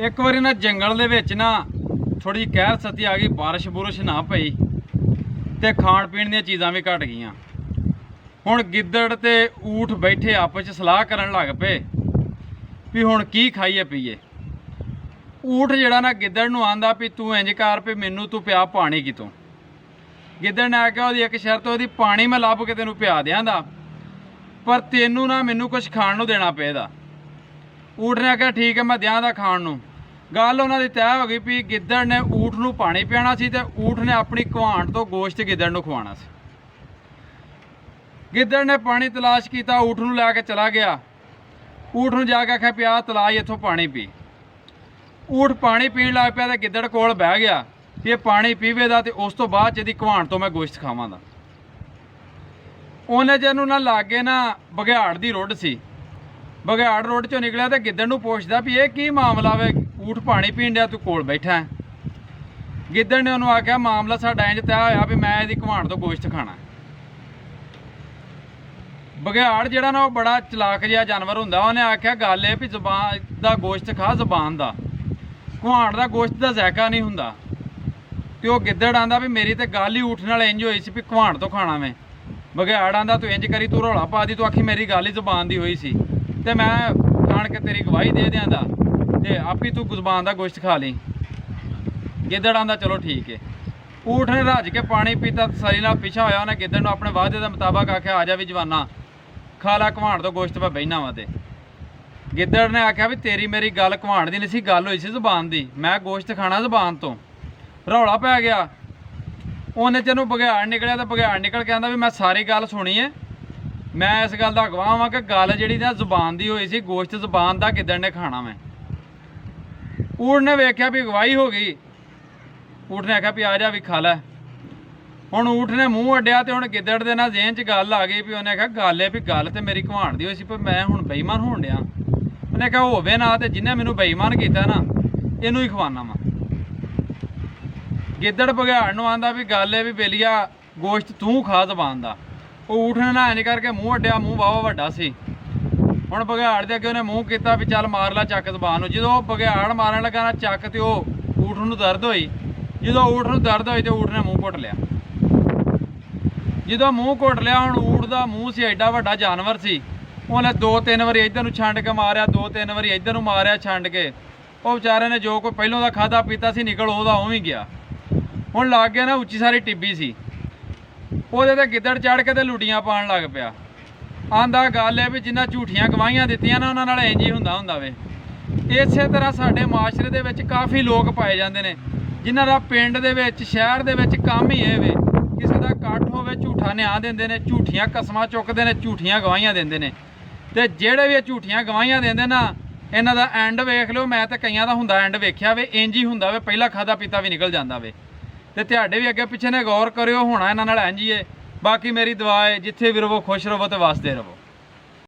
एक बारी ना जंगल दे विच ना थोड़ी जी कहर सती आ गई, बारिश बुरिश ना पई ते खाण पीण दी चीज़ां भी घट गईयां। हुण गिद्दड़ ते ऊठ बैठे आपस च सलाह करन लग पे भी हुण की खाइए पीए। ऊठ जिहड़ा ना गिद्दड़ नूं आंदा भी तू इंज कर भी मैनू तू पिया पानी कितों। गिद्दड़ ने आख्या ओहदी एक शर्त, ओहदी पानी मैं लभ के तैनूं पिया दियांदा पर तैनूं ना मैनू कुछ खाण नूं देना पेगा। ऊठ ने आख्या ठीक है मैं दियांदा खाण नूं। गल उन्हां दी तय हो गई भी गिद्दड़ ने ऊठ नूं पानी पियाना सी ते ऊठ ने अपनी घवाण तो गोश्त गिद्दड़ नूं खवाना सी। गिद्दड़ ने पानी तलाश किया, ऊठ नूं लैके चला गया। ऊठ नूं जाके आख्या पिया तलाश इत्थों पानी पी। ऊठ पानी पीण लग पिया ते गिद्दड़ कोल बह गया भी ये पानी पीवेगा तो उस तो बाद इहदी घवाण तो मैं गोश्त खावांगा। उन्हें जिन्हों ना लागे ना बघियाड़ दी रुढ़ सी। बघियाड़ रुढ़ चों निकलिया तो गिद्दड़ नूं पुछदा भी ये की मामला वे, ऊठ पानी पीण दिया तू कोल बैठा है। गिद्दड़ ने उन्होंने आख्या मामला साडा इंज तय होया भी मैं इहदी घवाण तो गोश्त खाना। बघियाड़ जिहड़ा ना बड़ा चलाक जिहा जानवर हुंदा, उन्हें आख्या गल ये भी जबान दा गोश्त खा, जबान दा घवाण दा गोश्त दा ज़ायका नहीं हुंदा। ते ओह गिद्दड़ आंदा भी मेरी तो गल ही ऊठ नाल इंज होई सी भी घवाण तो खाना मैं। बघियाड़ आंदा तू इंज करी तू रौला पा दी, तू आखी मेरी गल ही जबान दी होई सी ते मैं आण के तेरी गवाही दे दियांदा ते आप ही तू जबान दा गोश्त खा ली। गिद्दड़ आंदा चलो ठीक है। ऊठ ने रज के पानी पीता, तसल्ली नाल पिछा होया, उन्हें गिद्दड़ नूं अपने वादे दे मुताबक आख्या आ जा भी जवाना खा ला घवाण तो गोश्त मैं बहना वा। ते गिद्दड़ ने आख्या भी तेरी मेरी गल घवाण दी नहीं सी, गल होई सी जबान दी, मैं गोश्त खाना जबान तो। रौला पै गया। उन्हें चनू बघियाड़ निकलिया तो बघियाड़ निकल के आंदा भी मैं सारी गल सुनी है, मैं इस गल का गवाह हाँ कि गल जी ना जबान की हुई सी, गोश्त जबान का गिद्दड़ ने खाना मैं। ऊठ ने वेख्या भी गवाही हो गई। ऊठ ने आख्या भी आ जा भी खा लै। हुण ऊठ ने मूँह अड्डिया तो हुण गिद्दड़ दे ना जेहन च गल आ गई भी उन्हें आख्या गल है भी गल तो मेरी घवाण दी होई सी पर मैं हुण बेईमान होण डिया। उन्हें आख्या होवे ना ते जिन्हें मैनूं बेईमान कीता ना इनू ही खवाना वा। गिद्दड़ बघियाड़ नूं आंदा भी गल है भी बेलिया गोश्त तू खा जबान दा। वो ऊठ ने ना इंज करके मूँह अड्डिया, मूँह वाहवा वड्डा सी। हुण बघियाड़ दे अगे उन्हें मूँह कीता भी चल मार ला चक जबान नूं। जदों बघियाड़ मारन लगा ना चक ते ओह ऊठ नूं दर्द होई। जदों ऊठ नूं दर्द होई तो ऊठ ने मूँह घुट लिया। जदों मूँह घुट लिया, हुण ऊठ दा मूँह सी एडा वड्डा जानवर सी, उन्हें दो तीन वारी इधर नूं छंड के मारिया, दो तीन वारी इधर नूं मारिया छंड के। वो बेचारे ने जो कोई पहलों दा खाधा पीता सी निकल ओहदा उवें गया। हुण लग गया ना उच्ची सारी टिब्बी सी, ਉਹਦੇ ਤੇ गिद्दड़ चढ़ के ते लुटियां पाण लग पिया। आंदा गल है भी जिन्हां झूठियां गवाहियां दित्तियां ना उन्हां नाल इंज ही हुंदा वे। इसे तरह साडे माशरे दे विच काफ़ी लोग पाए जांदे ने जिन्हां दा पिंड दे विच शहर दे विच काम ही इह वे, किसी दा इकट्ठ होवे झूठा न्याय दिंदे ने, झूठियां कसमां चुकदे ने, झूठियां गवाहियां दिंदे ने। ते ਜਿਹੜੇ भी झूठियां गवाहियां दिंदे ना इन्हां दा एंड वेख लिओ। मैं तो कईयां दा हुंदा एंड वेख्या वे, इंज ही हुंदा वे, पहला खाधा पीता भी निकल जांदा वे। ते तुहाडे भी अगे पिछे ने गौर करियो, होना इन्हां नाल इंज ही है। बाकी मेरी दुआ है जिथे भी रवो खुश रवो तो वसदे रवो।